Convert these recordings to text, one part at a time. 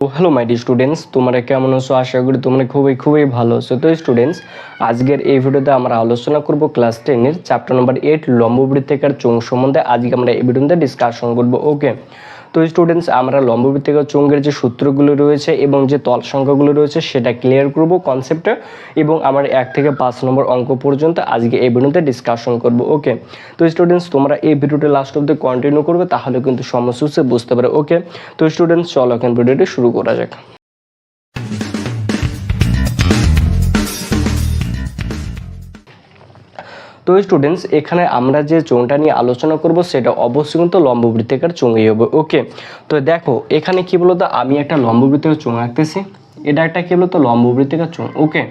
Hello my D students, তোমরা কেমন আছো? আশা করি তোমরা খুবই ভালো আছো। তো স্টুডেন্টস, আজকের এই ভিডিওতে আমরা আলোচনা করব ক্লাস 10 চ্যাপ্টার নাম্বার 8 লম্ববৃত্তাকার চোঙ সম্বন্ধে। আজকে আমরা এই ভিডিওতে ডিসকাশন করব। ওকে, তো স্টুডেন্টস, আমরা লম্ববৃত্তাকার চোঙের যে সূত্রগুলো রয়েছে এবং যে তল সংখ্যাগুলো রয়েছে সেটা ক্লিয়ার করব কনসেপ্টটা, এবং আমরা 1 থেকে 5 নম্বর অঙ্ক পর্যন্ত আজকে এই ভিডিওতে ডিসকাশন করব। ওকে, তো স্টুডেন্টস, তোমরা এই ভিডিওটা লাস্ট অবধি কন্টিনিউ করবে, তাহলে কিন্তু সমস্যা বুঝতে পারে। ওকে, তো স্টুডেন্টস, চলো এখন ভিডিওটি শুরু করা যাক। তো স্টুডেন্টস, এখানে আমরা যে চোঙটা নিয়ে আলোচনা করব সেটা অবশ্যই কিন্তু লম্ববৃত্তাকার চোঙই হবে। ওকে, তো দেখো এখানে কি বলতো, আমি একটা লম্ববৃত্তাকার চোঙ আঁকতেছি। এটা একটা কি বলতো, লম্ববৃত্তাকার চোঙ। ওকে,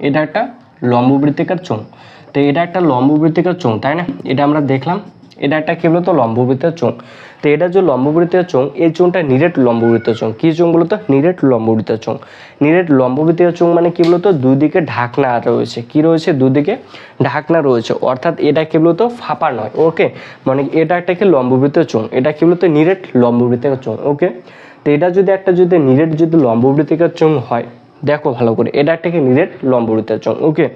এটা একটা লম্ববৃত্তাকার চোঙ। তো এটা একটা লম্ববৃত্তাকার চোঙ, তাই না? এটা আমরা দেখলাম, এটা একটা কি বলতো, লম্ববৃত্তাকার চোঙ। তো এটা যে লম্ববৃত্তাকার চোঙ, এই চোঙটা নিরেট লম্ববৃত্তাকার চোঙ। কি চোঙ বলতো? নিরেট লম্ববৃত্তাকার চোঙ। নিরেট লম্ববৃত্তাকার চোঙ মানে কি বলতো, দুই দিকে ঢাকনা রয়েছে। কি রয়েছে? দুদিকে ঢাকনা রয়েছে, অর্থাৎ এটা কি বলতো, ফাঁপা নয়। ওকে, মানে এটা একটা কি লম্ববৃত্তাকার চোঙ, এটা কি বলতো, নিরেট লম্ববৃত্তাকার চোঙ। ওকে, তো এটা যদি নিরেট লম্ববৃত্তাকার চোঙ হয়, দেখো ভালো করে, এটা একটা কি নিরেট লম্ববৃত্তাকার চোঙ। ওকে,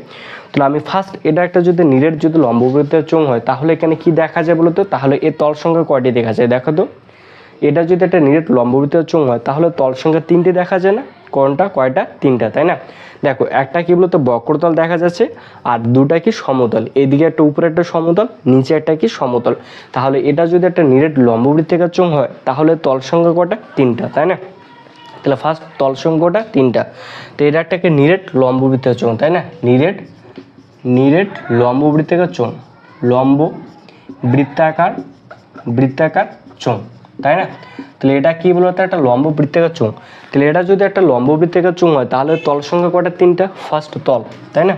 তাহলে আমি ফার্স্ট, এটা একটা নিরেট লম্ববৃত্তাকার চোঙ হয়, তাহলে এখানে কি দেখা যায় বলতো? তাহলে এর তল সংখ্যা কয়টি দেখা যায় দেখো তো। এটা যদি একটা নিরেট লম্ববৃত্তাকার চোঙ হয়, তাহলে তল সংখ্যা 3টি দেখা যায় না? কয়টা? 3টা, তাই না? দেখো, একটা কি বলতো, বক্রতল দেখা যাচ্ছে, আর দুটা কি সমতল। এদিকে একটা, উপরে একটা সমতল, নিচে একটা কি সমতল। তাহলে এটা যদি একটা নিরেট লম্ববৃত্তাকার চোঙ হয়, তাহলে তল সংখ্যা কয়টা? 3টা, তাই না? তাহলে ফার্স্ট তল সংখ্যাটা 3টা। তো এটা একটা নিরেট লম্ববৃত্তাকার চোঙ, তাই না? নিরেট লম্ববৃত্তাকার চোঙ, বৃত্তাকার চোঙ, তাই না? তাহলে এটা কি বলতো, একটা লম্ববৃত্তাকার চোঙ। তাহলে এটা যদি একটা লম্ববৃত্তাকার চোঙ হয়, তাহলে তল সংখ্যা কয়টা? 3টা, ফার্স্ট তল, তাই না?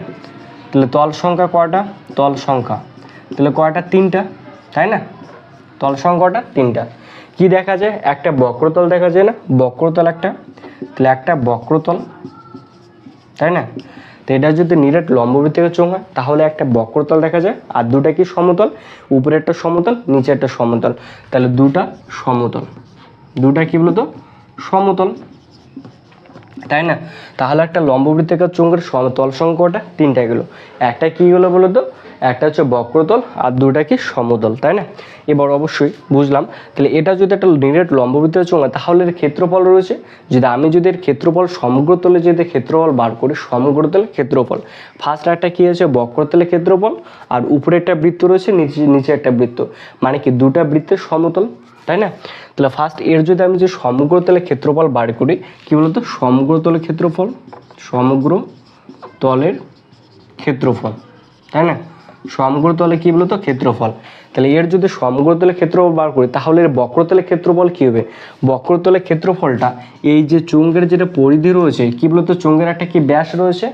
তাহলে তল সংখ্যা কয়টা? তল সংখ্যা তাহলে কয়টা? 3টা, তাই না? তল সংখ্যাটা 3টা। কি দেখা যায়? একটা বক্রতল দেখা যায় না? বক্রতল একটা, তাহলে একটা বক্রতল, তাই না? তো এটা যদি নিরেট লম্ববৃত্তাকার চোঙ হয়, তাহলে একটা বক্রতল দেখা যায়, আর দুটা কি সমতল, উপরে একটা সমতল, নিচে একটা সমতল। তাহলে দুটা সমতল, দুটা কি বলতো, সমতল, তাই না? তাহলে একটা লম্ববৃত্তাকার চোঙের তল সংখ্যাটা 3টা গেল। একটা কি হলো বলতো, একটা হচ্ছে বক্রতল, আর দুটা কি সমতল, তাই না? এবার অবশ্যই বুঝলাম। তাহলে এটা যদি একটা নিরেট লম্ববৃত্তাকার চোঙ হয়, তাহলে এর ক্ষেত্রফল রয়েছে। আমি যদি এর ক্ষেত্রফল সমগ্র তলে ক্ষেত্রফল বার করি, সমগ্র তলের ক্ষেত্রফল, ফার্স্ট একটা কি আছে, বক্রতলের ক্ষেত্রফল, আর উপরে একটা বৃত্ত রয়েছে, নিচে একটা বৃত্ত, মানে কি দুটা বৃত্তের সমতল, তাই না? তাহলে ফার্স্ট এর যদি আমি যে সমগ্র তলের ক্ষেত্রফল বার করি, কি বলতো, সমগ্র তলের ক্ষেত্রফল, তাই না? সমগ্র তলে কি বলতো, ক্ষেত্রফল। তাহলে এর যদি সমগ্র তলের ক্ষেত্রফল বার করি, তাহলে এর বক্রতলের ক্ষেত্রফল কি হবে? বক্রতলের ক্ষেত্রফলটা, এই যে চোঙের যেটা পরিধি রয়েছে, কি বলতো, চোঙের একটা কি ব্যাস রয়েছে,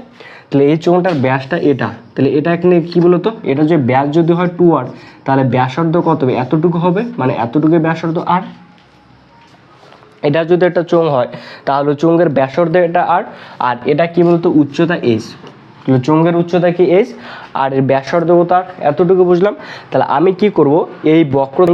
তাহলে এই চোঙটার ব্যাসটা এটা, তাহলে এটা এখানে কি বলতো, এটা যে ব্যাস যদি হয় 2r, তাহলে ব্যাসার্ধ কত হবে? এতটুকু হবে, মানে এতটুকু ব্যাসার্ধ r। এটা যদি একটা চোঙ হয়, তাহলে চোঙের ব্যাসার্ধ এটা আর এটা কি বলতো, উচ্চতা h। চোঙের উচ্চতা কি h, আর এর ব্যাসার্ধ তার এতটুকু, বুঝলাম। তাহলে আমি কি করব, এই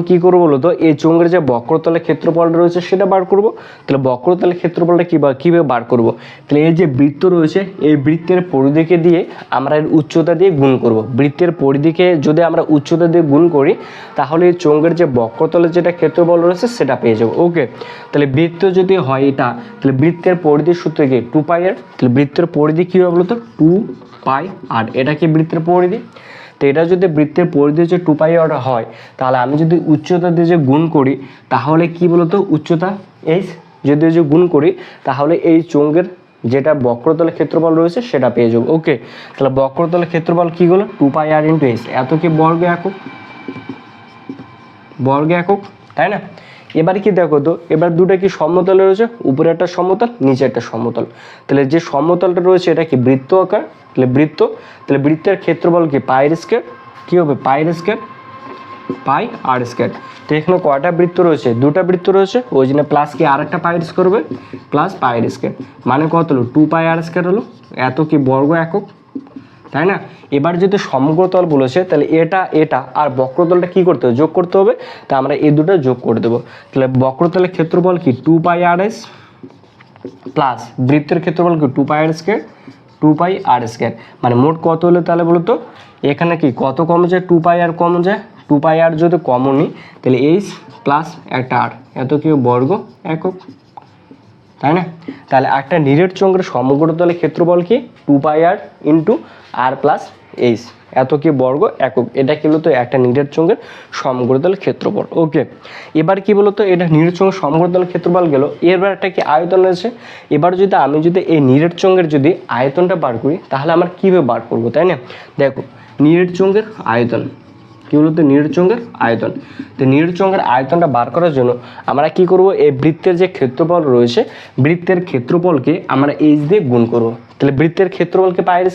কি করব বলতো, এই চোঙের যে বক্রতলের ক্ষেত্রফল রয়েছে সেটা বার করব। তাহলে বক্রতলের ক্ষেত্রফলটা কিভাবে বার করব? তাহলে এই যে বৃত্ত রয়েছে, এই বৃত্তের পরিধিকে দিয়ে আমরা এর উচ্চতা দিয়ে গুণ করব। বৃত্তের পরিধিকে যদি আমরা উচ্চতা দিয়ে গুণ করি, তাহলে এই চোঙের যে বক্রতলের যেটা ক্ষেত্রফল রয়েছে সেটা পেয়ে যাবো। ওকে, তাহলে বৃত্ত যদি হয় এটা, তাহলে বৃত্তের পরিধির সূত্র কি? 2πr। তাহলে বৃত্তের পরিধি কি হবে বলতো, 2πr। এটা কি বৃত্তের পরিধি। তো এটা যদি বৃত্তের পরিধি হচ্ছে 2πr হয়, তাহলে আমি যদি উচ্চতা দিয়ে যে গুণ করি, তাহলে কি বলতো, উচ্চতা h যদি যে গুণ করি, তাহলে এই চোঙের যেটা বক্রতলের ক্ষেত্রফল রয়েছে সেটা পেয়ে যাবো। ওকে, তাহলে বক্রতলের ক্ষেত্রফল কি হলো, 2πr × h। এত কি বর্গ একক, তাই না? এবার কি দেখো তো, এবার দুটা কি সমতল রয়েছে, উপরে একটা সমতল, নিচে একটা সমতল। তাহলে যে সমতলটা রয়েছে এটা কি বৃত্ত আকার, তাহলে বৃত্তের ক্ষেত্রফল কি πr², কি হবে πr²। তো এখানে কয়টা বৃত্ত রয়েছে? দুটা বৃত্ত রয়েছে, ওই জন্য প্লাস কি আর একটা πr² করবে, প্লাস πr², মানে কত হলো, 2πr² হলো। এত কি বর্গ একক, তাই না? এবার যদি সমগ্রতল বলেছে, তাহলে এটা আর বক্রতলটা কি করতে হবে, যোগ করতে হবে। তা আমরা এই দুটো যোগ করে দেবো। তাহলে বক্রতলের ক্ষেত্রফল কি, 2πrs প্লাস বৃত্তের ক্ষেত্রফল কি 2πr², 2πr², মানে মোট কত হলো তাহলে বলো তো, এখানে কি কত কমে যায়, 2πr কমে যায়, 2πr যদি কমন নিই তাহলে এইচ প্লাস একটা আর, এত কি বর্গ একক, তাই না? তাহলে একটা নিরেট চোঙের সমগ্র তলের ক্ষেত্রফল কি 2πr ইন্টু আর প্লাস এইচ, এত কি বর্গ একক, এটা কি বলতো একটা নিরেট চোঙের সমগ্র তলের ক্ষেত্রফল। ওকে, এবার কি বলতো, এটা নিরেট চোঙের সমগ্র তলের ক্ষেত্রফল গেল, এবার একটা কি আয়তন রয়েছে। এবার যদি আমি এই নিরেট চোঙের যদি আয়তনটা বার করি তাহলে আমরা কীভাবে বার করবো, তাই না? দেখো নিরেট চোঙের আয়তন কি বলতো, নিরেট চোঙের আয়তন, তো নিরেট চোঙের আয়তনটা বার করার জন্য আমরা কি করব, এই বৃত্তের যে ক্ষেত্রফল রয়েছে বৃত্তের ক্ষেত্রফলকে আমরা এইচ দিয়ে গুণ করব। তাহলে বৃত্তের ক্ষেত্রফলকে πr²,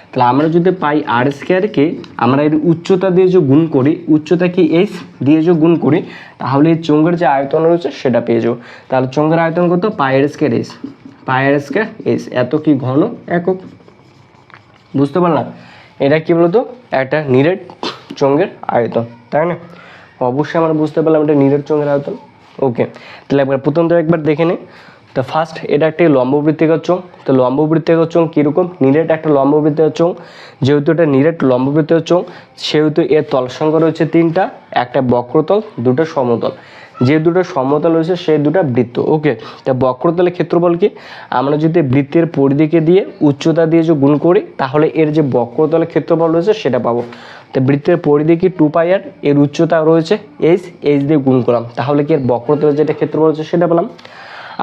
তাহলে আমরা যদি πr²কে আমরা এর উচ্চতা দিয়ে যে গুণ করি, উচ্চতা কি এইচ দিয়ে যে গুণ করি, তাহলে এই চোঙের যে আয়তন রয়েছে সেটা পেয়ে যাবো। তাহলে চোঙের আয়তন কত, πr² এইচ, πr² এইচ, এত কি ঘন একক, বুঝতে পারলাম? এটা কি বলতো একটা নিরেট চোঙের আয়তন, তাই না? অবশ্যই আমরা বুঝতে পারলাম এটা নিরেট চোঙের আয়তন। ওকে, তাহলে একবার প্রথম তো একবার দেখে নিই। তো ফার্স্ট এটা একটি লম্ববৃত্তিকার চোঙ, তো লম্ববৃত্তিকার চোঙ কীরকম, নিরেট একটা লম্ববৃত্তিকার চোঙ, যেহেতু এটা নিরেট লম্ববৃত্তিকার চোঙ সেহেতু এর তল সংখ্যা রয়েছে 3টা, একটা বক্রতল, দুটো সমতল, যে দুটো সমতল রয়েছে সেই দুটো বৃত্ত। ওকে, তা বক্রতলের ক্ষেত্রফল কি, আমরা যদি বৃত্তের পরিধিকে দিয়ে উচ্চতা দিয়ে যে গুণ করি তাহলে এর যে বক্রতলের ক্ষেত্রফল রয়েছে সেটা পাবো। তো বৃত্তের পরিধি কি 2πr, এর উচ্চতা রয়েছে এইচ, এইচ দিয়ে গুণ করলাম তাহলে কি এর বক্রতলের যেটা ক্ষেত্রফল রয়েছে সেটা পেলাম।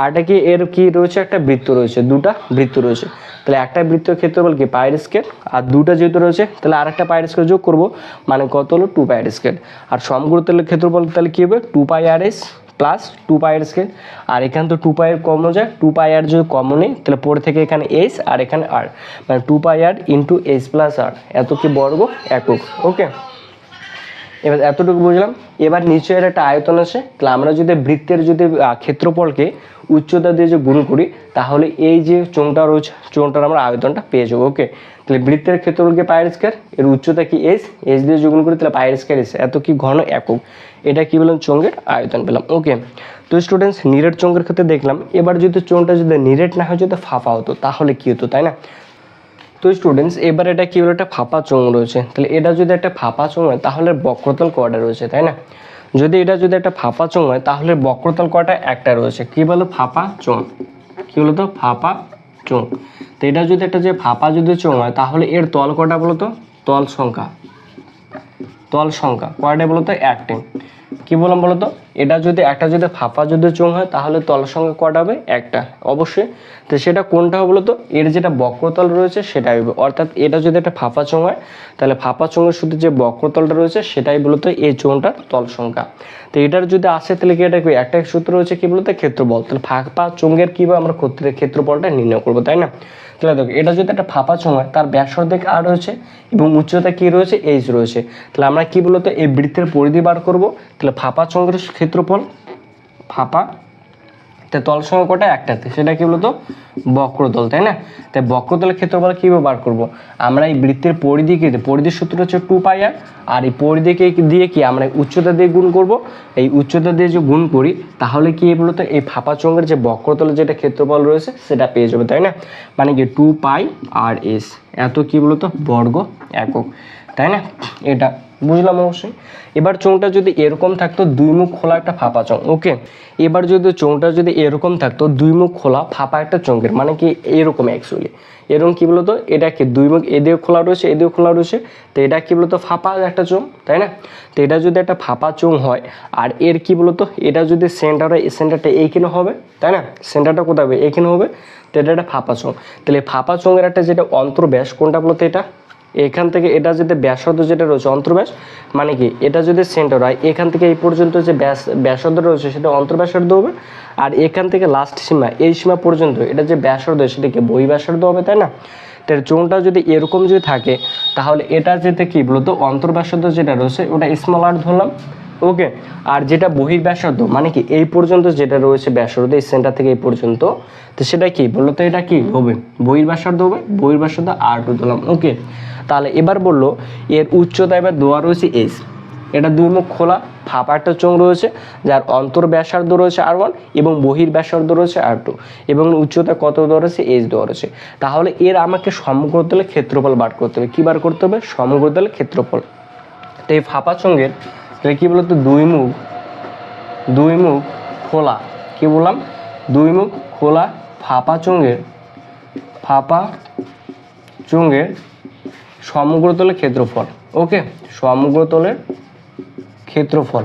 আর এটা কি এর কি রয়েছে, একটা বৃত্ত রয়েছে, দুটা বৃত্ত রয়েছে, তাহলে একটা বৃত্তের ক্ষেত্রফল কি πr², আর দুটা যেহেতু রয়েছে তাহলে আর একটা πr² যোগ করবো, মানে কত হলো 2πr², আর সমগ্র তলের ক্ষেত্রফল তাহলে কি হবে 2πrs প্লাস 2πr², আর এখানে তো 2πr কমন যায়, 2πr যদি কমন নেই তাহলে পরে থেকে এখানে এইচ আর এখানে আর, মানে 2πr ইন্টু এইচ প্লাস আর, এত কি বর্গ একক। ওকে, এবার এতটুকু বুঝলাম। এবার নিচের একটা আয়তন আছে, তাহলে আমরা যদি বৃত্তের যদি ক্ষেত্রফলকে উচ্চতা দিয়ে যে গুণ করি তাহলে এই যে চোঙটা রয়েছে চোঙটার আমরা আয়তনটা পেয়ে যাবো। ওকে, তাহলে বৃত্তের ক্ষেত্রফলকে πr², এর উচ্চতা কি এইচ, এইচ দিয়ে যোগ করি তাহলে πr² এসে এত কি ঘন একক, এটা কি বললাম চোঙের আয়তন পেলাম। ওকে, তো স্টুডেন্টস নিরেট চোঙের ক্ষেত্রে দেখলাম। এবার যদি চোঙটা যদি নিরেট না হয় যদি ফাঁপা হতো তাহলে কি হতো, তাই না? তো স্টুডেন্টস এবার এটা কি হলো, একটা ফাঁপা চোঙ রয়েছে, তাহলে এটা যদি একটা ফাঁপা চোঙ হয় তাহলে বক্রতল কয়টা রয়েছে, তাই না? যদি এটা যদি একটা ফাঁপা চোঙ হয় তাহলে বক্রতল কয়টা, একটা রয়েছে, কি বলো ফাঁপা চোঙ, কি বলো তো ফাঁপা চোঙ। তো এটা যদি একটা যে ফাঁপা যদি চোঙ হয় তাহলে এর তল কয়টা বলো তো, তল সংখ্যা কয়টা বলো তো, একটি। কি বললাম বলো তো, এটা যদি একটা যদি ফাঁপা যদি চোঙ হয় তাহলে তল সংখ্যা কয়টা হবে, একটা অবশ্যই। তো সেটা কোনটা হবে বলো তো, এর যেটা বক্রতল রয়েছে সেটাই হবে, অর্থাৎ এটা যদি একটা ফাঁপা চোঙ হয় তাহলে ফাঁপা চোঙের শুধু যে বক্রতলটা রয়েছে সেটাই বলো তো এই চোঙটার তল সংখ্যা। তো এটার যদি আসে তাহলে কি এটা একটা সূত্র রয়েছে কি বলতো, ক্ষেত্রফল, তাহলে ফাঁপা চোঙের কীভাবে আমরা ক্ষেত্রফলটা নির্ণয় করবো, তাই না? তাহলে দেখো এটা যদি একটা ফাঁপা চোঙ হয় তার ব্যাসার্ধ আর রয়েছে এবং উচ্চতা কি রয়েছে, এইচ রয়েছে, তাহলে আমরা কি বলতো এই বৃত্তের পরিধি বার করব। তাহলে ফাঁপা চোঙের ক্ষেত্রফল, ফাঁপা তাই তল সংখ্যা কটা, একটাতে, সেটা কি বলতো বক্রতল, তাই না? তাই বক্রতলের ক্ষেত্রফল কীভাবে বার করব, আমরা এই বৃত্তের পরিধিকে, পরিধির সূত্র হচ্ছে 2πr, আর এই পরিধিকে দিয়ে কি আমরা উচ্চতা দিয়ে গুণ করব, এই উচ্চতা দিয়ে যে গুণ করি তাহলে কি বলতো এই ফাঁপা চোঙের যে বক্রতলের যেটা ক্ষেত্রফল রয়েছে সেটা পেয়ে যাবে, তাই না? মানে কি 2πrs, এত কি বলতো বর্গ একক, তাই না? এটা বুঝলাম অবশ্যই। এবার চোঙটা যদি এরকম থাকতো দুই মুখ খোলা একটা ফাঁপা চোঙ। ওকে, এবার যদি চোঙটা যদি এরকম থাকতো দুই মুখ খোলা ফাঁপা একটা চোঙের, মানে কি এরকম অ্যাকচুয়ালি এরকম কি বলতো, এটা কি দুই মুখ এদিকে খোলা রয়েছে এদিকে খোলা রয়েছে, তো এটা কি বলতো ফাঁপা একটা চোঙ, তাই না? তো এটা যদি একটা ফাঁপা চোঙ হয় আর এর কি বলতো এটা যদি সেন্টার হয়, এই সেন্টারটা এইখানে হবে, তাই না? সেন্টারটা কোথায় হবে, এইখানে হবে, তো এটা একটা ফাঁপা চোঙ। তাহলে ফাঁপা চোঙের একটা যেটা অন্তর্ব্যাস কোনটা বলতো, এটা এখান থেকে এটা যদি ব্যাসার্ধ যেটা রয়েছে অন্তর্ব্যাস, মানে কি এটা যদি সেন্টার হয় এখান থেকে এই পর্যন্ত যে ব্যাসার্ধ রয়েছে সেটা অন্তর্ব্যাসার্ধ হবে, আর এখান থেকে লাস্ট সীমা এই সীমা পর্যন্ত এটা যে ব্যাসার্ধ সেটাকে বহিঃব্যাসার্ধ হবে, তাই না? তাহলে চোঙটা যদি এরকম যদি থাকে তাহলে এটা যেতে কি বলতো অন্তর্ব্যাসার্ধ যেটা রয়েছে ওটা স্মল আর ধরলাম। ওকে, আর যেটা বহির্ব্যাসার্ধ মানে কি এই পর্যন্ত যেটা রয়েছে ব্যাসার্ধ এই সেন্টার থেকে এই পর্যন্ত, তো সেটা কি বলতো এটা কি হবে বহির্ব্যাসার্ধ হবে, বহির্ব্যাসার্ধ আর2 ধরলাম। ওকে, তাহলে এবার বললো এর উচ্চতা এবার দেওয়া রয়েছে এইচ, এটা দুই মুখ খোলা ফাঁপা একটা চোঙ রয়েছে, যার অন্তর ব্যাসার্ধ রয়েছে R1 এবং বহির ব্যাসার্ধ রয়েছে R2 এবং উচ্চতা কত দেওয়া রয়েছে h দেওয়া রয়েছে। তাহলে এর আমাকে সমগ্রতলের ক্ষেত্রফল বার করতে হবে। কি বার করতে হবে? সমগ্রতলের ক্ষেত্রফল। তো এই ফাঁপা চোঙের কি বলতো দুই মুখ খোলা, কি বললাম? দুই মুখ খোলা ফাঁপা চোঙের সমগ্রতলের ক্ষেত্রফল। ওকে, সমগ্রতলের ক্ষেত্রফল।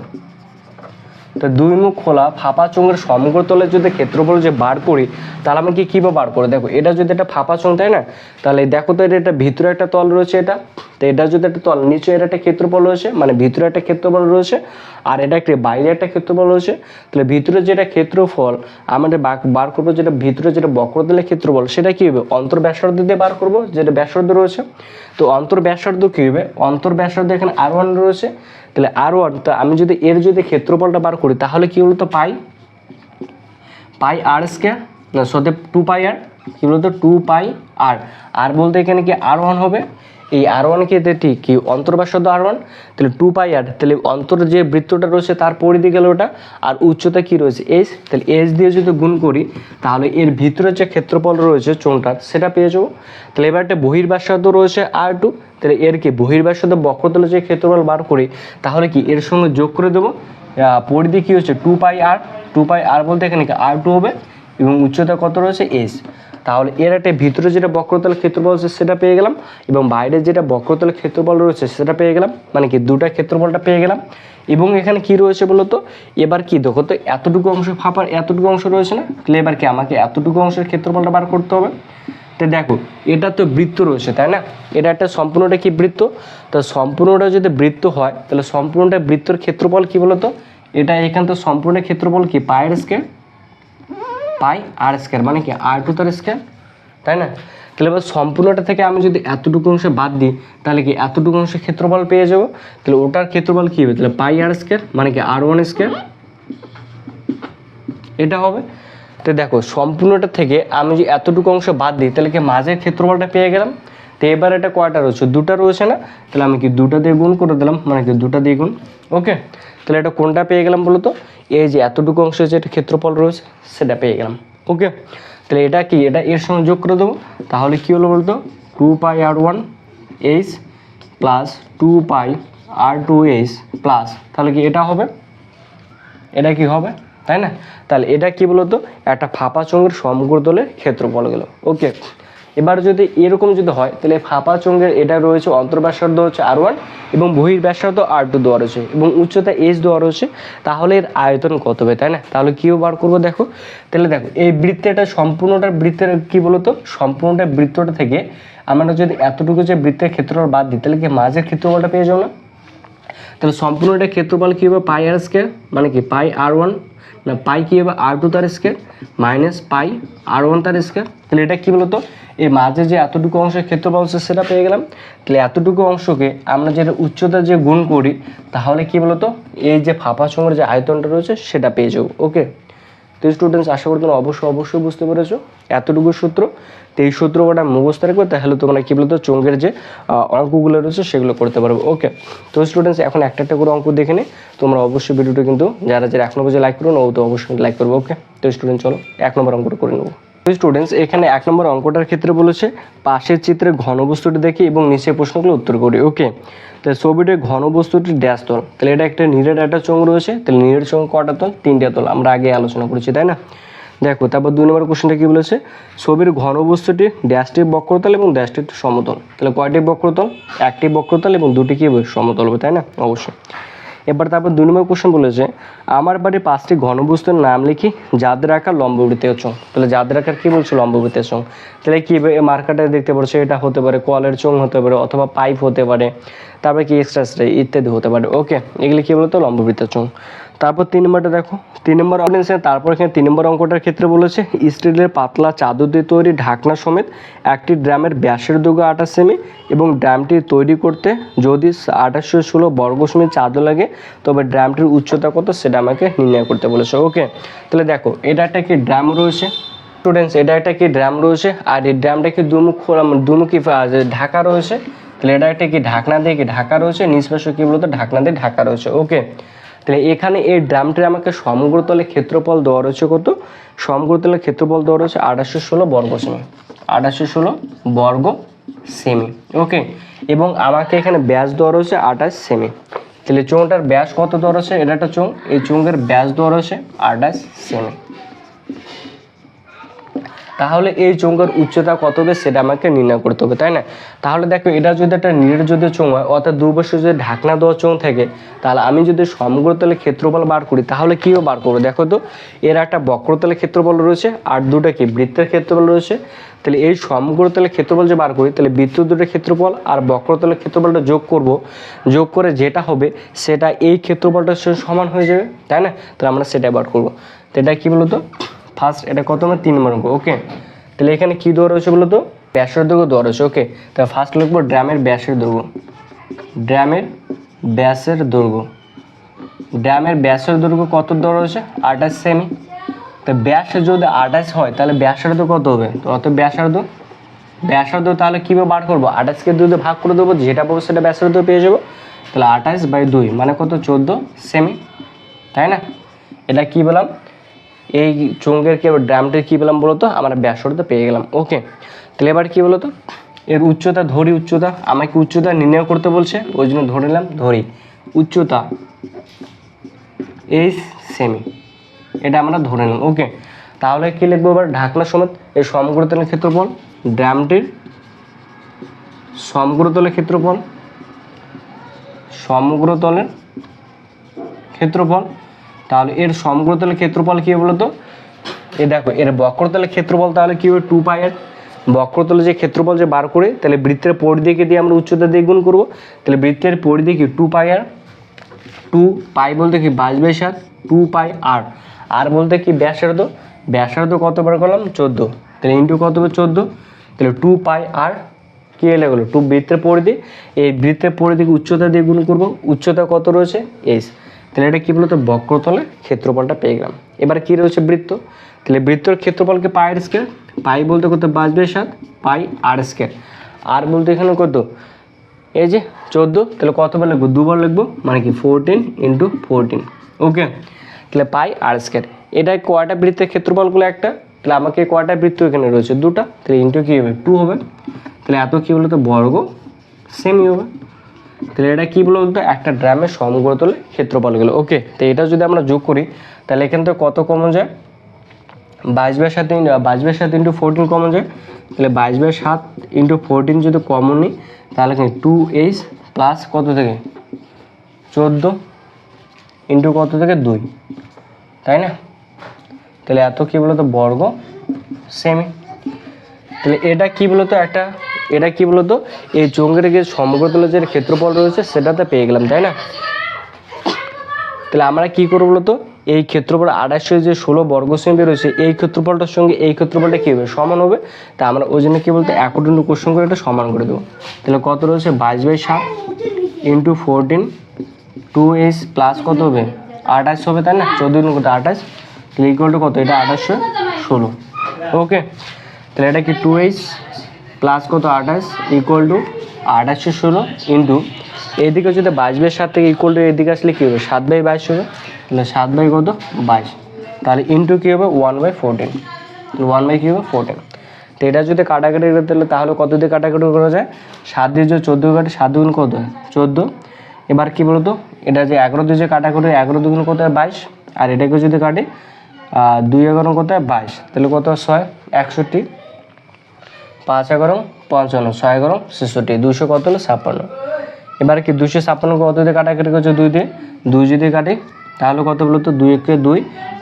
তো দুই মুখ খোলা ফাঁপা চোঙের সমগ্রতলের যদি ক্ষেত্রফল যে বার করি, তাহলে আমি কীভাবে বার করে? দেখো, এটা যদি একটা ফাঁপা চোঙ, তাই না? তাহলে দেখো তো এটা ভিতরে একটা তল রয়েছে, এটা তো এটা যদি একটা তল, নিচে এর একটা ক্ষেত্রফল রয়েছে, মানে ভিতরে একটা ক্ষেত্রফল রয়েছে আর এটা একটা বাইরে একটা ক্ষেত্রফল রয়েছে। তাহলে ভিতরে যেটা ক্ষেত্রফল আমাদের বার করবো, যেটা ভিতরে যেটা বক্রতলের ক্ষেত্রফল, সেটা কী হবে? অন্তর ব্যাসার্ধ দিয়ে বার করবো, যেটা ব্যাসার্ধ রয়েছে। তো অন্তর ব্যাসার্ধ কী হবে? অন্তর ব্যাসার্ধ এখানে R1 রয়েছে, তাহলে R1, তো আমি যদি এর যদি ক্ষেত্রফলটা বার করি তাহলে কি বলতো? পাই R স্কয়ার, না সাথে 2πr, কি বলতো? 2πr। আর বলতে এখানে কি R1 হবে, এই R1 কে ঠিক কি অন্তর ব্যাসার্ধ R1, তাহলে 2πr, তাহলে অন্তর যে বৃত্তটা রয়েছে তার পরিধি গেল ওটা, আর উচ্চতা কি রয়েছে h, তাহলে h দিয়ে যদি গুণ করি তাহলে এর ভিতরে যে ক্ষেত্রফল রয়েছে চোঙটার সেটা পেয়ে যাবো। তাহলে এবার একটা বহির ব্যাসার্ধ রয়েছে R2, তাহলে এর কি বহির ব্যাসার্ধ বক্রতলে যে ক্ষেত্রফল বার করি তাহলে কি এর সঙ্গে যোগ করে দেবো, পরিধি কি হচ্ছে 2πr বলতে এখানে কি R2 হবে এবং উচ্চতা কত রয়েছে h। তাহলে এর একটা ভিতরে যেটা বক্রতলের ক্ষেত্রফল রয়েছে সেটা পেয়ে গেলাম এবং বাইরে যেটা বক্রতলের ক্ষেত্রফল রয়েছে সেটা পেয়ে গেলাম, মানে কি দুটা ক্ষেত্রফলটা পেয়ে গেলাম। এবং এখানে কি রয়েছে বলতো? এবার কি দেখো তো, এতটুকু অংশ ফাঁপার এতটুকু অংশ রয়েছে না, তাহলে এবার কি আমাকে এতটুকু অংশের ক্ষেত্রফলটা বার করতে হবে। তো দেখো, এটা তো বৃত্ত রয়েছে, তাই না? এটা একটা সম্পূর্ণটা কি বৃত্ত, তো সম্পূর্ণটা যদি বৃত্ত হয় তাহলে সম্পূর্ণটা বৃত্তর ক্ষেত্রফল কি বলতো? এটা এখান তো সম্পূর্ণ ক্ষেত্রফল কি পাই আর স্কয়ার, মানে কি R2 তার স্কয়ার, তাই না? তাহলে এবার সম্পূর্ণটা থেকে আমি যদি এতটুকু অংশ বাদ দিই তাহলে কি এতটুকু অংশের ক্ষেত্রফল পেয়ে যাবো। তাহলে ওটার ক্ষেত্রফল কি হবে? তাহলে πr স্কয়ার, মানে কি R1 স্কয়ার, এটা হবে। তো দেখো, সম্পূর্ণটা থেকে আমি যদি এতটুকু অংশ বাদ দিই তাহলে কি মাঝের ক্ষেত্রফলটা পেয়ে গেলাম। তো এবার এটা কয়টা রয়েছে? দুটা রয়েছে না, তাহলে আমি কি দুটা দিয়ে গুণ করে দিলাম, মানে কি দুটা দিয়ে গুণ। ওকে, তাহলে এটা কোনটা পেয়ে গেলাম বলো তো? এই যে এতটুকু অংশ যেটা ক্ষেত্রফল রয়েছে সেটা পেয়ে গেলাম। ওকে, তাহলে এটা কি, এটা এর সঙ্গে যোগ করে দেবো, তাহলে কি হলো বলতো? 2πr1 h plus 2πr2 h plus, তাহলে কি এটা হবে, এটা কি হবে, তাই না? তাহলে এটা কি বলতো? একটা ফাঁপা চোঙের সমগ্রতলের ক্ষেত্রফল গেল। ওকে, এবার যদি এরকম যদি হয় তাহলে ফাঁপা চোঙের এটা রয়েছে অন্তর ব্যাসার্ধ হচ্ছে R1 এবং বহির ব্যাসার্ধ R2 দেওয়া রয়েছে এবং উচ্চতা h দেওয়া রয়েছে, তাহলে এর আয়তন কত হবে, তাই না? তাহলে কিও বার করবো। দেখো, তাহলে দেখো এই বৃত্তেটা সম্পূর্ণটা বৃত্তের কি বলতো? সম্পূর্ণটা বৃত্তটা থেকে আমরা যদি এতটুকু যে বৃত্তের ক্ষেত্রফল বাদ দিই তাহলে কি মাঝের ক্ষেত্রফলটা পেয়ে যাবো না? তাহলে সম্পূর্ণটা ক্ষেত্রফল কী হবে? πr স্কয়ার, মানে কি πr1, না পাই কী হবে? R2 তার স্কয়ার মাইনাস πr1 তার স্কয়ার। তাহলে এটা কি বলতো? এই মাঝে যে এতটুকু অংশের ক্ষেত্রফল হচ্ছে সেটা পেয়ে গেলাম। তাহলে এতটুকু অংশকে আমরা যেটা উচ্চতা যে গুণ করি তাহলে কি বলতো? এই যে ফাঁপা চোঙের যে আয়তনটা রয়েছে সেটা পেয়ে যাবো। ওকে, তো স্টুডেন্টস, আশা করি তোমরা অবশ্যই বুঝতে পেরেছো এতটুকু সূত্র। তো এই সূত্র কটা মুখস্থ রাখবে, তাহলে তোমরা কি বলতো চোঙের যে অঙ্কগুলো রয়েছে সেগুলো করতে পারবে। ওকে, তো স্টুডেন্টস এখন একটা করে অঙ্ক দেখে নে। তোমরা অবশ্যই ভিডিওটা কিন্তু যারা এক নম্বর যে লাইক করো ও তো অবশ্যই লাইক করবে। ওকে, তো স্টুডেন্ট চলো 1 নম্বর অঙ্কটা করে নেবো। তো স্টুডেন্টস, এখানে 1 নম্বর অঙ্কটার ক্ষেত্রে বলেছে পাশের চিত্রে ঘনবস্তুটি দেখি এবং নিচে প্রশ্নগুলো উত্তর করি। ওকে, তো ছবিটির ঘনবস্তুটি ড্যাশ তল, তাহলে এটা একটা নীরের একটা চোঙ রয়েছে, তাহলে নীরের চোঙ কটা তল? 3টে তল, আমরা আগে আলোচনা করেছি, তাই না? দেখো, তারপর 2 নম্বর কোশ্চেনটা কি বলেছে? ছবির ঘনবস্তুটি ড্যাশটি বক্রতল এবং ড্যাশটি সমতল, তাহলে কয়টি বক্রতল? একটি বক্রতল এবং দুটি কি সমতল হবে, তাই না? অবশ্যই। এবার তারপর 2 নম্বর কোশ্চেন বলেছে আমার বাড়ির 5টি ঘনবস্তুর নাম লিখি যাদের আকার লম্ববৃত্তীয় চোঙ, তাহলে যাদের আকার কি বলছে? লম্ববৃত্তীয় চোঙ। তাহলে কি মার্কারটা দেখতে পাচ্ছ, এটা হতে পারে কলের চোঙ হতে পারে অথবা পাইপ হতে পারে, তারপরে কি এক্সট্রা ইত্যাদি হতে পারে। ওকে, এগুলি কি বলতো? লম্ববৃত্তীয় চোঙ। তারপর 3 নম্বরটা দেখো, 3 নম্বর অডিয়েন্সে তারপর এখানে 3 নম্বর অঙ্কটার ক্ষেত্রে বলেছে স্টিলের পাতলা চাদর দিয়ে তৈরি ঢাকনা সমেত একটি ড্রামের ব্যাসের দৈর্ঘ্য 28 সেমি এবং ড্রামটি তৈরি করতে যদি 2816 বর্গ সেমি চাদর লাগে তবে ড্রামটির উচ্চতা কত সেটা আমাকে নির্ণয় করতে বলেছে। ওকে, তাহলে দেখো এটা একটা কি ড্রাম রয়েছে স্টুডেন্টস, এটা একটা কি ড্রাম রয়েছে আর এই ড্রামটা কি দুমুখী ঢাকা রয়েছে। তাহলে এটা একটা কি ঢাকনা দিয়ে কি ঢাকা রয়েছে, নিচ পাশে কি বলতো ঢাকনা দিয়ে ঢাকা রয়েছে। ওকে, তাহলে এখানে এই ড্রামটির আমাকে সমগ্রতলের ক্ষেত্রফল দেওয়া রয়েছে কত, সমগ্রতলের ক্ষেত্রফল দেওয়া রয়েছে 2816 বর্গ সেমি, 2816 বর্গ সেমি। ওকে, এবং আমাকে এখানে ব্যাস দেওয়া রয়েছে 28 সেমি। তাহলে চোঙটার ব্যাস কত দেওয়া রয়েছে, এটা একটা চোঙ, এই চোঙের ব্যাস দেওয়া রয়েছে 28 সেমি। তাহলে এই চোঙের উচ্চতা কত হবে সেটা আমাকে নির্ণয় করতে হবে, তাই না? তাহলে দেখো এটা যদি একটা নিরেট যদি চোঙ হয়, অর্থাৎ দুপাশে যদি ঢাকনা দেওয়া চোঙ থাকে, তাহলে আমি যদি সমগ্রতলের ক্ষেত্রফল বার করি তাহলে কীও বার করবো, দেখো তো এর একটা বক্রতলের ক্ষেত্রফল রয়েছে আর দুটো কি বৃত্তের ক্ষেত্রফল রয়েছে। তাহলে এই সমগ্রতলের ক্ষেত্রফল যে বার করি, তাহলে বৃত্ত দুটোর ক্ষেত্রফল আর বক্রতলের ক্ষেত্রফলটা যোগ করব, যোগ করে যেটা হবে সেটা এই ক্ষেত্রফলটার সাথে সমান হয়ে যাবে, তাই না? তাহলে আমরা সেটাই বার করবো। তো এটা কী বলতো, ফার্স্ট এটা কত আমরা 3 নম্বর অঙ্ক। ওকে, তাহলে এখানে কী দেওয়া রয়েছে বলতো, ব্যাসের দৈর্ঘ্য দেওয়া রয়েছে। ওকে, তাহলে ফার্স্ট লিখবো ড্রামের ব্যাসের দৈর্ঘ্য, ড্রামের ব্যাসের দৈর্ঘ্য, ড্রামের ব্যাসের দৈর্ঘ্য কত দেওয়া রয়েছে 28 সেমি। তো ব্যাসে যদি 28 হয় তাহলে ব্যাসার্ধ কত হবে, তো অত ব্যাসার্ধ, ব্যাসার্ধ তাহলে কীভাবে বার করবো, 28কে 2 দিয়ে ভাগ করে দেবো, যেটা পাবো সেটা ব্যাসার্ধ পেয়ে যাবো। তাহলে 28/2 মানে কত 14 সেমি, তাই না? এটা কী বললাম, এই চোঙের কি ড্রামটির কী বললাম বলতো, আমরা ব্যাসার্ধ পেয়ে গেলাম। ওকে, তাহলে এবার কী বলতো, এর উচ্চতা ধরি, উচ্চতা আমাকে উচ্চতা নির্ণয় করতে বলছে, ওই জন্য ধরে নিলাম, ধরি উচ্চতা 8 সেমি, এটা আমরা ধরে নিলাম। ওকে, তাহলে কী লিখবো এবার, ঢাকনা সমেত এই সমগ্রতলের ক্ষেত্রফল, ড্রামটির সমগ্রতলের ক্ষেত্রফল, সমগ্রতলের ক্ষেত্রফল, তাহলে এর সমগ্রতলের ক্ষেত্রফল কী বলতো, এই দেখো এর বক্রতলের ক্ষেত্রফল তাহলে কী হবে 2π আর, বক্রতলে যে ক্ষেত্রফল যে বার করে তাহলে বৃত্তের পরিধিকে দিয়ে আমরা উচ্চতা দিয়ে গুণ করবো, তাহলে বৃত্তের পরিধি কি 2π আর, 2π বলতে কি 22/7, 2π আর বলতে কি ব্যাসার্ধ, ব্যাসার্ধ কত বার করলাম 14, তাহলে ইন্টু কত হবে 14, তাহলে 2π আর কী এলে গেলো 2 বৃত্তের পরিধি, এই বৃত্তের পরিধিকে উচ্চতা দিয়ে গুণ করবো, উচ্চতা কত রয়েছে h, তাহলে এটা কী বলতো বক্রতলের ক্ষেত্রফলটা পেয়ে গেলাম। এবার কী রয়েছে বৃত্ত, তাহলে বৃত্তর ক্ষেত্রফলকে পাই স্কয়ার, পাই বলতে কত 5/7 পাই আর স্কয়ার, আর বলতে এখানে কত এই যে 14, তাহলে কতবার লিখবো, দুবার লিখবো, মানে কি 14 × 14। ওকে, তাহলে পাই আর স্কয়ার, এটা কয়টা বৃত্তের ক্ষেত্রফলগুলো একটা, তাহলে আমাকে কয়টা বৃত্ত এখানে রয়েছে দুটা, তাহলে ইন্টু কী হবে 2 হবে, তাহলে এত কী বলতো বর্গ সেমি হবে। তাহলে এটা কী বলতো একটা ড্রামের সমগ্রতলের ক্ষেত্রফল গেলো। ওকে, তো এটা যদি আমরা যোগ করি তাহলে এখান থেকে কত কমন যায়, 22/7 × 14 কমন যায়, তাহলে 22/7 × 14 যদি কমন নিই তাহলে 2h প্লাস কত থেকে 14 ইন্টু কত থেকে 2, তাই না? তাহলে এত কী বলতো বর্গ সেমি। তাহলে এটা কী বলতো একটা, এটা কী বলতো এই চোঙের যে সমগ্রতলের যে ক্ষেত্রফল রয়েছে সেটাতে পেয়ে গেলাম, তাই না? তাহলে আমরা কী করবো বলতো, এই ক্ষেত্রফল 2816 বর্গ সেমি রয়েছে, এই ক্ষেত্রফলটার সঙ্গে এই ক্ষেত্রফলটা কী হবে সমান হবে, তা আমরা ওই জন্য কী বলতো অ্যাকর্ডিং টু কোশ্চেন করে এটা সমান করে দেবো। তাহলে কত রয়েছে 22/7 × 14, 2h প্লাস কত হবে 28 হবে, তাই না? 14 কত 28, তাহলে ইকুয়াল টু কত, এটা 2816। ওকে, তাহলে এটা কি 2h প্লাস কত 28 ইকুয়াল টু 2816 ইন্টু এদিকে যদি 22/7 থেকে ইকুয়াল টু এদিকে আসলে কী হবে 7/22 হবে, তাহলে 7 কত 22, তাহলে ইন্টু কী হবে 1/14, 1 কী হবে 14। তো এটা যদি কাটাকাটি করতে হলে তাহলে কত দিয়ে কাটাকাটি করা যায়, 7 দিয়ে যদি 14 কাটে 7 দুগুণ কত হয় 14। এবার কী বলতো এটা যে 11 দিয়ে যে কাটাকাটি 11 দুগুণ কত হয় 22, আর এটাকে যদি কাটে 2 11 কত হয় 22, তাহলে কত 6 61, 5 11 55, 6 11 66, 200 কত হলো 56। এবার কি 256 কত দিয়ে কাটাকাটি করছে 2 দিয়ে, 2 যদি কাটে তাহলে কত বলতো 2 1 2,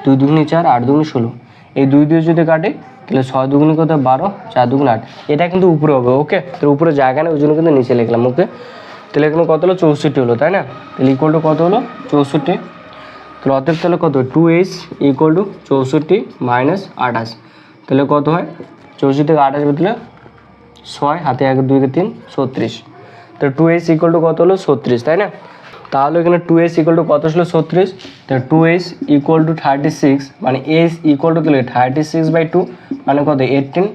2 2 4, 8 2 16, এই 2 দিয়ে যদি কাটে তাহলে 6 2 কত 12, 4 2 8, এটা কিন্তু উপরে হবে। ওকে, তো উপরে জায়গা নেই ওই জন্য কিন্তু নিচে লিখলাম। ওকে, তাহলে এখানে কত হলো 64 হলো, তাই না? তাহলে ইকুয়াল টু কত হলো 64, তাহলে অতএব তাহলে কত 2h ইকুয়াল টু 64 মাইনাস 28, তাহলে কত হয় 64 থেকে 28 বদলে 6 হাতে 1 2 3 36, তো 2h ইকুয়াল টু কত হলো 36, তাই না? তাহলে এখানে 2h ইকুয়াল টু কত ছিল 36, তাহলে 2h ইকুয়াল টু 36 মানে h ইকুয়াল টু তাহলে 36/2 মানে কত 18,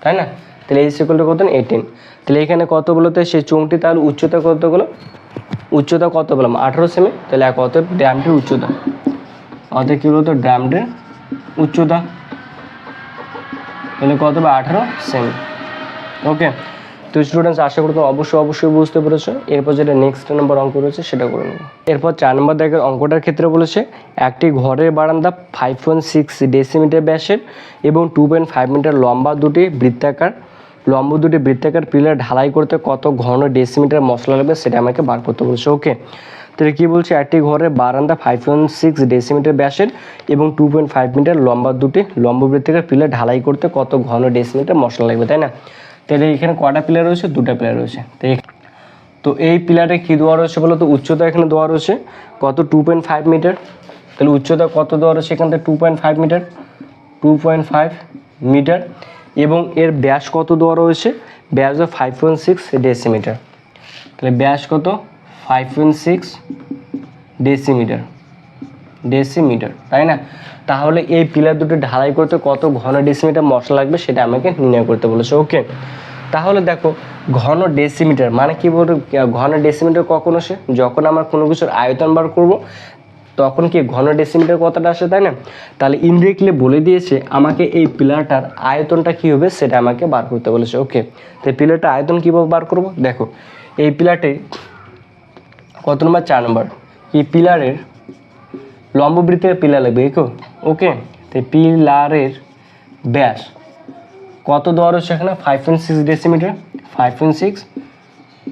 তাই না? তাহলে এইচ ইকুয়াল টু কত 18। তাহলে এখানে কত বলতে সেই চোঙটি তাহলে উচ্চতা কতগুলো, উচ্চতা কত বললাম 18 সেমি। তাহলে কত ড্রামটির উচ্চতা, অর্থাৎ কী বলতো ড্রামটির উচ্চতা তাহলে কত হবে 18 সেমি। ওকে, তো স্টুডেন্টস আশা করি তো অবশ্যই বুঝতে পেরেছো। এরপর যেটা নেক্সট নম্বর অঙ্ক রয়েছে সেটা করে নেব। এরপর 4 নম্বর দাগের অঙ্কটার ক্ষেত্রে বলেছে একটি ঘরের বারান্দা 5.6 ডেসিমিটার ব্যাসের এবং 2.5 মিটার লম্বা দুটি বৃত্তাকার পিলার ঢালাই করতে কত ঘন ডেসিমিটার মশলা লাগবে সেটা আমাকে বার করতে বলেছে। ওকে, তাহলে কী বলছে একটি ঘরের বারান্দা 5.6 ডেসিমিটার ব্যাসের এবং 2.5 মিটার লম্বা দুটি বৃত্তাকার পিলার ঢালাই করতে কত ঘন ডেসিমিটার মশলা লাগবে, তাই না? তাহলে এখানে কয়টা পিলার রয়েছে, 2টা পিলার রয়েছে। তো এই পিলারে কী দেওয়া রয়েছে বলো তো, উচ্চতা এখানে দেওয়া রয়েছে কত 2.5 মিটার। তাহলে উচ্চতা কত দেওয়া রয়েছে এখান থেকে 2.5 মিটার, 2.5 মিটার এবং এর ব্যাস কত দেওয়া রয়েছে, ব্যাস 5.6 ডেসিমিটার। তাহলে ব্যাস কত 5.6 ডেসিমিটার, তাই না? তাহলে এই পিলার দুটো ঢালাই করতে কত ঘন ডেসিমিটার মশলা লাগবে সেটা আমাকে নির্ণয় করতে বলেছে। ওকে, তাহলে দেখো ঘন ডেসিমিটার মানে কি বলবো, ঘন ডেসিমিটার কখন আসে, যখন আমার কোনো কিছুর আয়তন বার করব তখন কি ঘন ডেসিমিটার কতটা আসে, তাই না? তাহলে ইনডিরেক্টলি বলে দিয়েছে আমাকে এই পিলারটার আয়তনটা কী হবে সেটা আমাকে বার করতে বলেছে। ওকে, তো এই পিলারটার আয়তন কীভাবে বার করব, দেখো এই পিলারটি কত নম্বর 4 নম্বর, এই পিলারের লম্ববৃত্তের পিলার লাগবে। ওকে, তো পিলারের ব্যাস কত দেওয়া রয়েছে এখানে 5.6 ডেসিমিটার, 5.6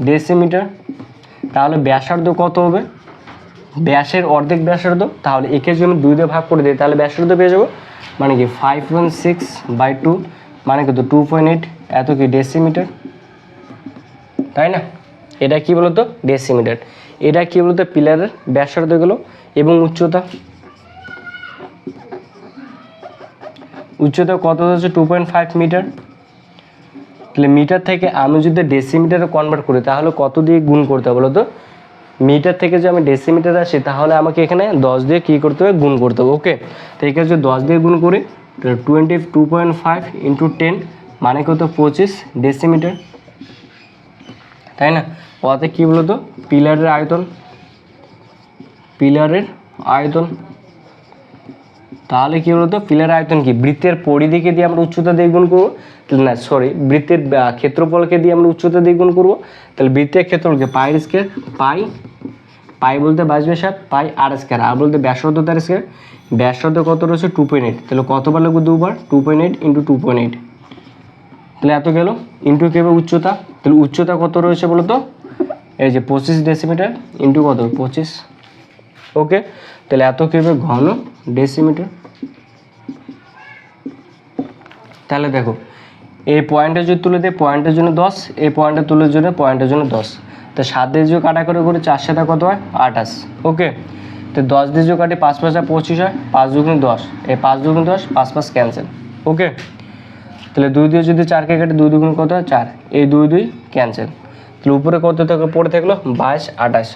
ডেসিমিটার। তাহলে ব্যাসার্ধ কত হবে, ব্যাসের অর্ধেক ব্যাসার্ধ, তাহলে একে যদি আমি 2 দিয়ে ভাগ করে দিই তাহলে ব্যাসার্ধ পেয়ে যাবো, মানে কি 5.6/2 মানে কত 2.8, এত কি ডেসিমিটার, তাই না? এটা কি বলতো ডেসিমিটার, এটা কি বলতো পিলারের ব্যাসার্ধ গেলো এবং উচ্চতা কত হচ্ছে 2.5 মিটার। তাহলে মিটার থেকে আমি যদি ডেসিমিটারে কনভার্ট করি তাহলে কত দিয়ে গুণ করতে হবে বলো তো, মিটার থেকে যদি আমি ডেসিমিটারে আসি তাহলে আমাকে এখানে 10 দিয়ে কী করতে হবে, গুণ করতে হবে। ওকে, তো এখানে যদি 10 দিয়ে গুণ করি তাহলে 22.5 × 10 মানে কত 25 ডেসিমিটার, তাই না? ওতে কী বলতো পিলারের আয়তন, তাহলে কী বলতো পিলারের আয়তন কি বৃত্তের পরিধিকে দিয়ে আমরা উচ্চতা দিয়ে গুণ করবো, না সরি বৃত্তের ক্ষেত্রফলকে দিয়ে আমরা উচ্চতা দিয়ে গুণ করবো। তাহলে বৃত্তের ক্ষেত্রফলকে পাই স্কয়ার, পাই বলতে বাঁচবে 7, পাই আর স্কয়ার, আর বলতে ব্যাসার্ধ তার স্কয়ার, ব্যাসার্ধ কত রয়েছে 2.8। তাহলে কতবার লাগবে 2বার, 2.8 × 2.8, তাহলে এত গেল ইন্টু কেবে উচ্চতা। তাহলে উচ্চতা কত রয়েছে বলো তো, এই যে 25 ডেসিমিটার ইন্টু কত 25। ওকে, তাহলে এত কেবে ঘন ডেসিমিটার। তাহলে দেখো এই পয়েন্টে যদি তুলে দেয় পয়েন্টের জন্য 10, এই পয়েন্টে তুলে জন্য পয়েন্টের জন্য 10, তো 7 দিয়ে যদি কাটাকাটি করে 4 7 কত হয় 28। ওকে, তো 10 দিয়ে যদি কাটি 5 5 25 হয়, 5 2 × 10, এই 5 2 × 10 5 5 ক্যান্সেল। ওকে, তাহলে 2 দিয়ে যদি 4কে কাটি 2 2 কত হয় 4, এই 2 2 ক্যান্সেল। তাহলে উপরে কত পড়ে থাকলো 22 28।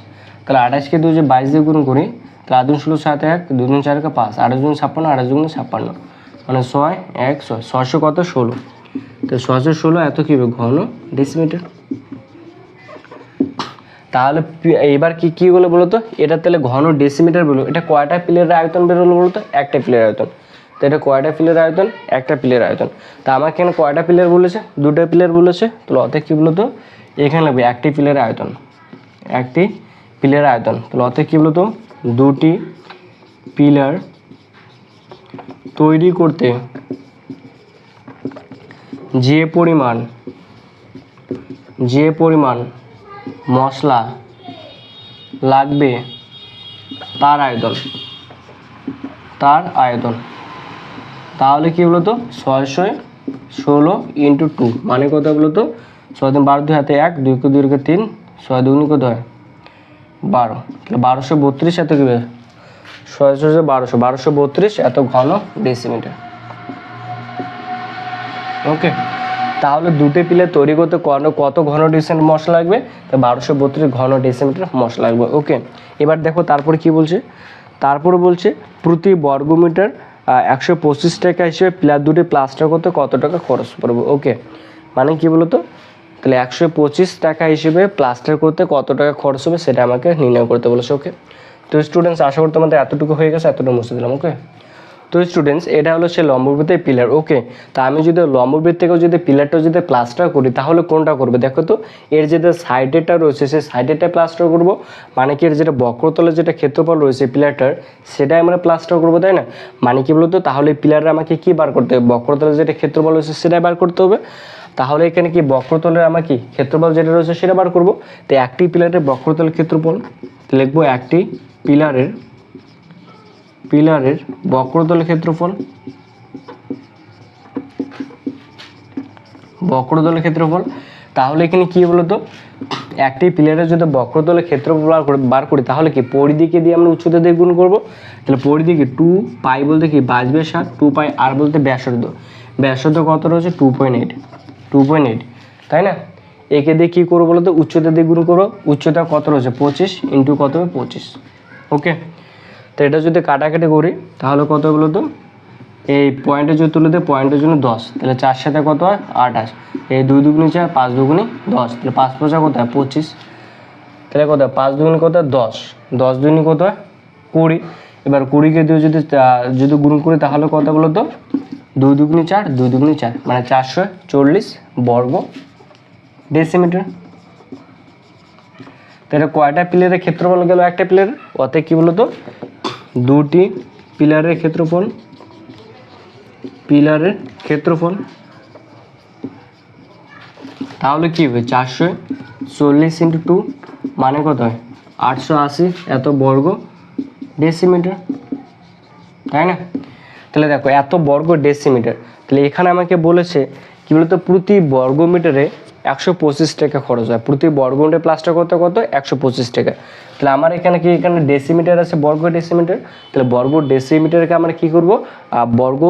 তাহলে 28কে 2 যে 22 দিয়ে গুণ করি তাহলে 8 2 16 7 1, 2 2 4 5, 8 2 56, 8 2 56 মানে 6 1 6, 600 কত 16। তো 616 এত কী হবে ঘন ডেসিমিটার। তাহলে এবার কি বলে বলো তো, এটা তাহলে ঘন ডেসিমিটার বলো, এটা কয়টা পিলারের আয়তন বেরোলো বলো তো, একটা পিলারের আয়তন। তো এটা কয়টা পিলারের আয়তন, একটা পিলারের আয়তন। তা আমাকে এখানে কয়টা পিলার বলেছে, 2টা পিলার বলেছে। তাহলে অতএব কী বলো তো এখানে লাগবে একটি পিলারের আয়তন, তাহলে অতএব কী বলো তো 2টি পিলার তৈরি করতে যে পরিমাণ মশলা লাগবে তার আয়তন, তাহলে কি বলতো 616 × 2 মানে কত বলতো 6 3 12 2 হাতে 1, 2 2 3, 6 2 কত হয় 12, তাহলে 1232 এত কি 1232 এত ঘন ডেসিমিটার। ওকে, তাহলে 2টি পিলার তৈরি করতে কত ঘন ডেসিমিটার মশলা লাগবে, তো 1232 ঘন ডেসিমিটার মশলা লাগবে। ওকে, এবার দেখো তারপরে কি বলছে, বলছে প্রতি বর্গমিটার 125 টাকা হিসেবে পিলার 2টি প্লাস্টার করতে কত টাকা খরচ পড়বে। ওকে, মানে কি বলতো, তাহলে 125 টাকা হিসেবে প্লাস্টার করতে কত টাকা খরচ হবে সেটা আমাকে নির্ণয় করতে বলেছে। ওকে, তো স্টুডেন্টস আশা করি তোমাদের এতটুকু হয়ে গেছে, এতটুকু মুছে দিলাম। ওকে, তো স্টুডেন্টস এটা হলো সে লম্ববৃত্তের পিলার। ওকে, তা আমি যদি লম্ববৃত্তেও যদি পিলারটা যদি প্লাস্টার করি তাহলে কোনটা করবে, দেখো তো এর যেটা সাইডেরটা রয়েছে সেই সাইডেরটা প্লাস্টার করব, মানে কি এর যেটা বক্রতলের যেটা ক্ষেত্রফল রয়েছে পিলারটার সেটাই আমরা প্লাস্টার করবো, তাই না? মানে কি বলতো, তাহলে পিলারে আমাকে কি বার করতে হবে, বক্রতলের যেটা ক্ষেত্রফল রয়েছে সেটাই বার করতে হবে। তাহলে এখানে কি বক্রতলের আমার কি ক্ষেত্রফল যেটা রয়েছে সেটা বার করব। তো একটি পিলারের বক্রতলের ক্ষেত্রফল লিখবো, একটি পিলারের বক্রতলের ক্ষেত্রফল, বক্রতলের ক্ষেত্রফল। তাহলে এখানে কি বলতো, একটি পিলারের যদি বক্রতলের ক্ষেত্রফল বার করি তাহলে কি পরিধিকে দিয়ে আমরা উচ্চতা দিয়ে গুণ করব। তাহলে পরিধিকে 2 পাই বলতে কি 22 ব্যাসার্ধ, 2 পাই আর বলতে ব্যাসার্ধ, ব্যাসার্ধ কত রয়েছে 2.8, তাই না? একে দিয়ে কী করবো বলতো, উচ্চতা দিয়ে গুণ করবো, উচ্চতা কত রয়েছে 25 ইন্টু কত হবে 25। ওকে, তো এটা যদি কাটাকাটি করি তাহলে কত বলো তো, এই পয়েন্টে যদি তুলে দেয় পয়েন্টের জন্য 10, তাহলে 4 সাথে কত হয় 28, এই 2 দুগুণে 4, 5 দুগুণে 10, তাহলে 5 5 কত হয় 25, তাহলে কত হয় 5 দুগুণে কত হয় 10, 10 দুগুণে কত হয় 20। এবার 20কে দিয়ে যদি গুণ করি তাহলে কত বলো তো, 2 দুগুণে 4, 2 দুগুণে 4, মানে 440 বর্গ ডেসিমিটার। তাহলে কয়টা পিলারের ক্ষেত্রফল গেল একটা পিলারের, অতএব কি বলতো, দুটি পিলারের ক্ষেত্রফল, তাহলে কি হবে 440 ইন্টু 2 মানে কত হয় 880 এত বর্গ ডেসিমিটার, তাই না? তাহলে দেখো এত বর্গ ডেসিমিটার, তাহলে এখানে আমাকে বলেছে কি বলতো, প্রতি বর্গ মিটারে 125 টাকা খরচ হয়, প্রতি বর্গ মিটার প্লাস্টার করতে কত 125 টাকা। তাহলে আমার এখানে কি, এখানে ডেসিমিটার আছে বর্গ ডেসিমিটার, তাহলে বর্গ ডেসিমিটারকে আমরা কি করব, বর্গ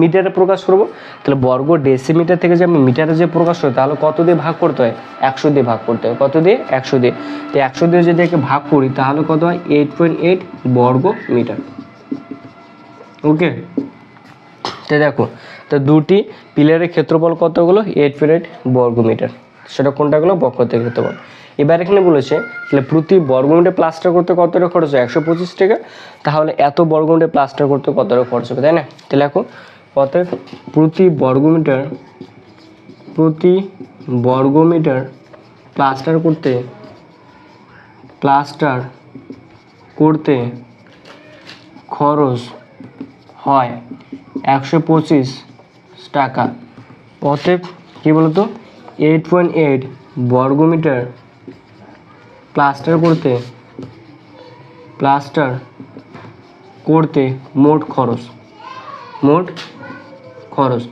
মিটারে প্রকাশ করব। তাহলে বর্গ ডেসিমিটার থেকে যে আমি মিটারে যে প্রকাশ করি তাহলে কত দিয়ে ভাগ করতে হয়, 100 দিয়ে ভাগ করতে হয়, কত দিয়ে 100 দিয়ে। তো 100 দিয়ে যদি একে ভাগ করি তাহলে কত হয় 8.8 বর্গ মিটার। ওকে, তো দেখো, তো দুটি পিলারের ক্ষেত্রফল কতগুলো 8.8 বর্গ মিটার, সেটা কোনটা গুলো বক্রতলের ক্ষেত্রফল। এবার এখানে বলেছে তাহলে প্রতি বর্গ মিটার প্লাস্টার করতে কত টাকা খরচ হয় 125 টাকা, তাহলে এত বর্গ মিটার প্লাস্টার করতে কত টাকা খরচ হবে, তাই না? তাহলে দেখো অতএব প্রতি বর্গ মিটার প্লাস্টার করতে খরচ হয় 125 টাকা। অতএব কি বলতো 8.8 বর্গ মিটার প্লাস্টার করতে মোট খরচ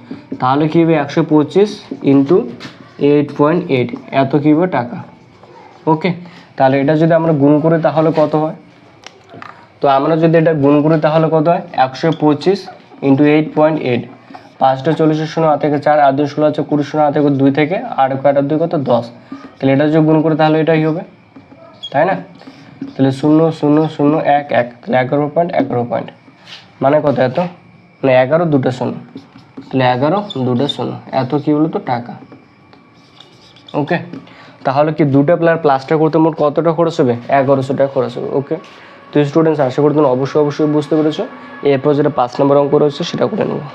তাহলে কী হবে 125 ইন্টু 8.8 এত কী হবে টাকা। ওকে, তাহলে এটা যদি আমরা গুণ করি তাহলে কত হয়, তো আমরা যদি এটা গুণ করি তাহলে কত হয় 125 ইন্টু 8.8, 5টা 40 শূন্য হাত থেকে 4, আর 2 16 হচ্ছে 20 শূন্য হাত থেকে 2 থেকে 8 কাটার 2 কত 10, তাহলে এটা যদি গুণ করে তাহলে এটাই হবে, তাই না? তাহলে 0 0 0 1 1, তাহলে 11 পয়েন্ট মানে কত এত, মানে 11 দুটো শূন্য, তাহলে 11 দুটো শূন্য এত কি বলো তো টাকা। ওকে, তাহলে কি দুটো প্লাস্টার করতে মোট কতটা খরচ হবে 1100 টাকা খরচ হবে। ওকে, তো স্টুডেন্টস আশা করি তুমি অবশ্যই বুঝতে পেরেছো। এরপর যেটা 5 নম্বর অঙ্ক রয়েছে সেটা করে নেবো।